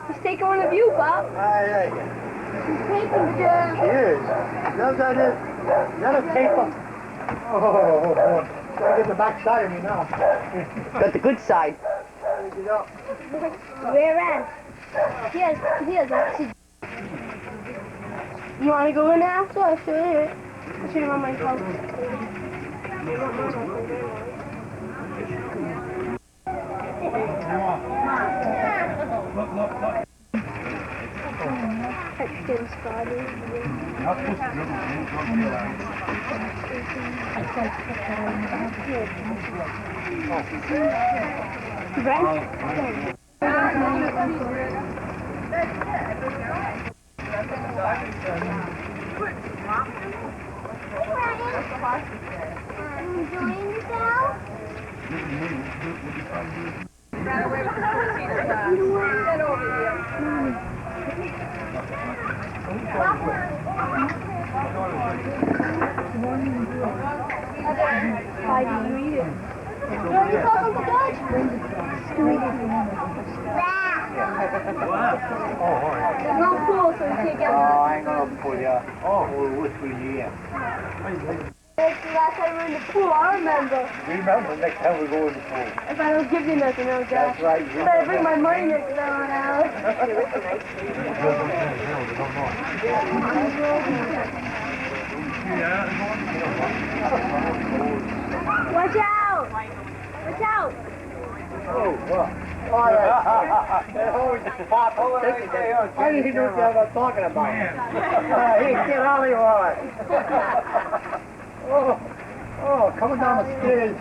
He's taking one of you, Bob. Aye, He's taking the... She is. Is that a taper? Oh, gotta get the back side of me now. Got the good side. Get up. Rear end. He has oxygen. You want to go in now? So I'll show you. I'll show you on my phone. Extra spotty. Enjoying yourself? Ran away with the Get over here. Why do you eat it? You want to talk Uncle Dutch? It's not cool, so you can't get it. I ain't gonna pull you. Oh, which we need. That's the last time we were in the pool, I remember. Remember, next time we go in the pool. If I don't give you nothing, I'll die. That's right. Better bring my money next time out. Watch out! Watch out! Oh, what? I didn't know what I was talking about. Hey, get out of here. Oh, coming down the stairs.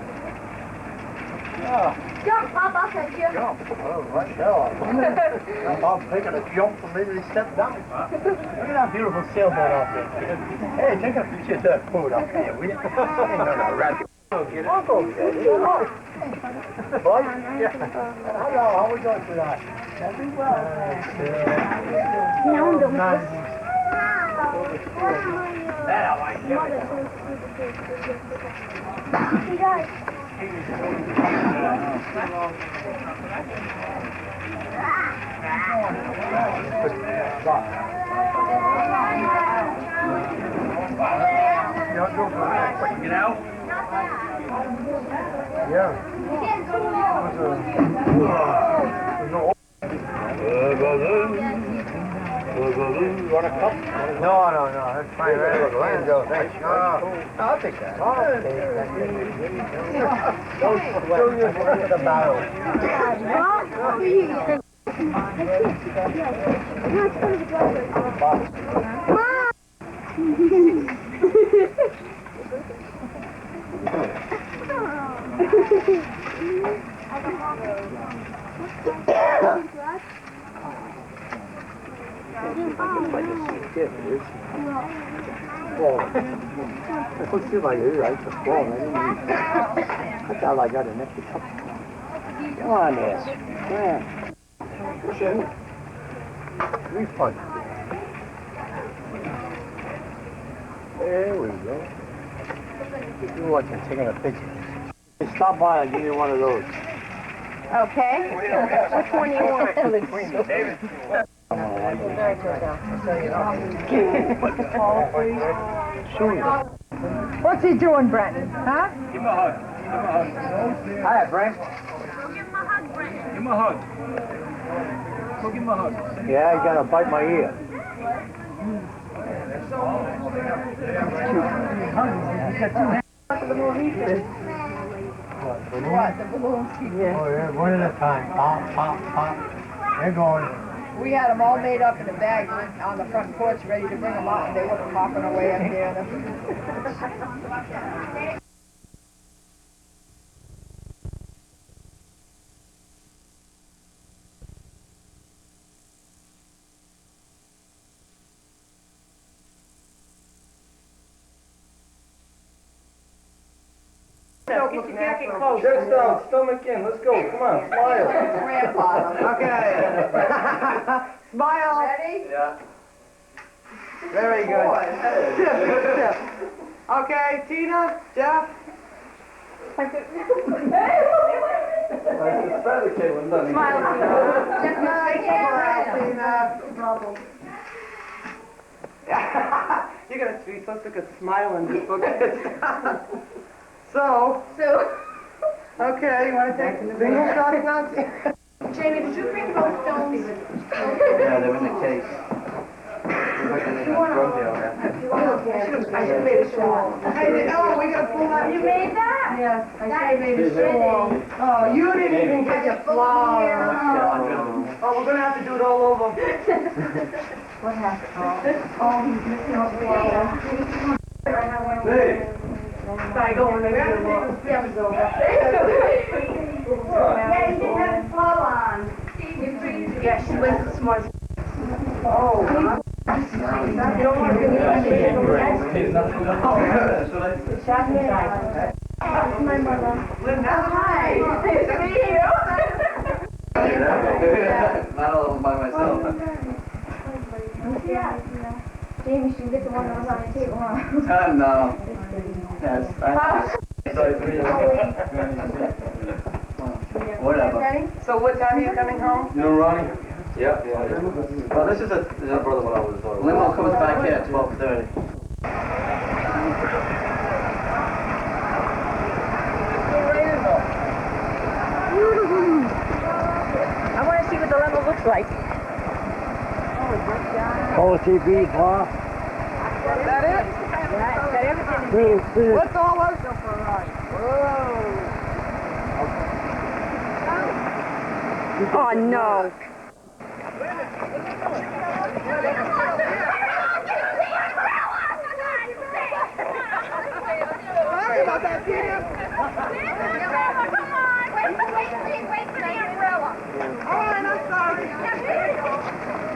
Yeah. Jump, Pop, I'll catch you. Jump. Oh, what hell? I'm taking a jump from maybe they step down. Look at that beautiful sailboat out there. Hey, take a picture of that boat up there, will you? No, rabbit. I'll go get it. Boy? Yeah. Hello, how we doing tonight? Very well, thanks. That I like. You guys. Get out? Yeah. Want a cup? No, that's fine. Thanks. No, I'll take that. Don't you for the barrel. Let's see if I do right to fall. I thought I got an extra cup. Come on, yes. Yeah. Refund. There we go. You're watching, taking a picture. Stop by, I'll give you one of those. Okay. Which one do you want? David. What's he doing, Brenton? Huh? Give him a hug. Hiya, Brent. Give him a hug, Brent. Give him a hug. Go give him a hug. Yeah, he's gonna bite my ear. What? The balloons keep going. Oh, yeah, one at a time. Pop, pop, pop. They're going. We had them all made up in a bag on the front porch, ready to bring them out, and they were popping away up there. Get your jacket close. Chest out, stomach in. Let's go. Come on, smile. Okay. Smile. Ready? Yeah. Very good. Okay, Tina, Jeff. suspect the kid was done. Smile. Just You're gonna be so sick of smiling just look at it. So, okay, you wanna take bingo shots now? Jamie, did you bring both stones? Yeah, they're in the case. We're looking at a drug deal now. I should have made a show. Hey, oh, we gotta pull that. You made that? Yes, I should That have made is a show. pretty. Oh, you didn't even get your flowers. Yeah, Oh, we're gonna have to do it all over. What happened? Oh, he's missing a flower. Hey. I go on the other. Yeah, you didn't have a flower on. Yeah, she was the smartest. Oh. You don't want to be My mother. Linda. Hi. Nice to meet you. Not all by myself. Yeah. Jamie, she can get the one that was on the table, huh? No. Yes, Whatever. Ready? So what time are you coming home? You know Ronnie? Yep. Well, this is a brother when I was Limo comes back here at 12:30. I want to see what the level looks like. Quality beef, huh? Is that it? Yeah, got everything. What's all those for right? Oh, no. Sorry about that, Peter. Wait for the umbrella. All right, I'm sorry.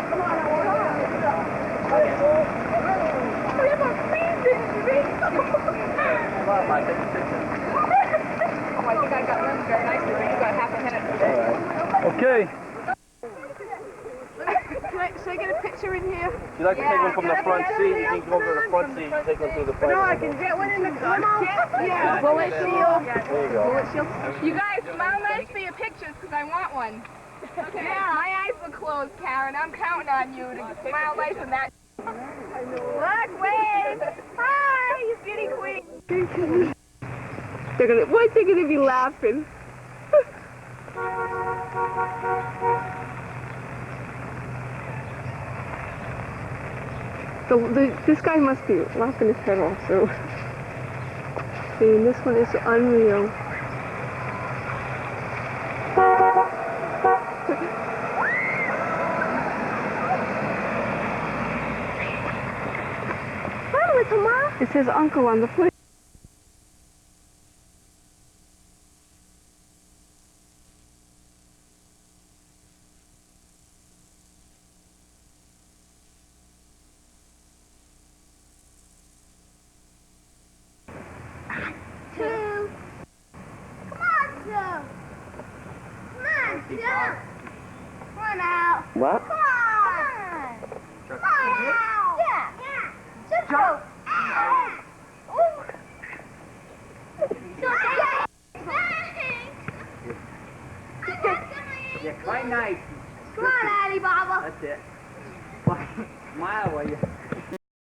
Come on, Oh, I think I got one very nicely, but you got half a head. Okay. Should I get a picture in here? If you'd like to take one from the front seat, you can go to the front seat and take one through the front. No, I can get one in the limo. Yeah. Bullet shield. There you go. Bullet shield. You guys, smile nice for your pictures, because I want one. Okay. Yeah, my eyes were closed, Karen. I'm counting on you to smile nice in that. Look, wave. Hi, you beauty queen. Why's they gonna be laughing? This guy must be laughing his head off, so. See, this one is unreal. It says uncle on the foot. What? Come on! Come on out! Yeah! Just jump! Yeah, quite nice. Come on, Addie Baba! That's it. Smile while you...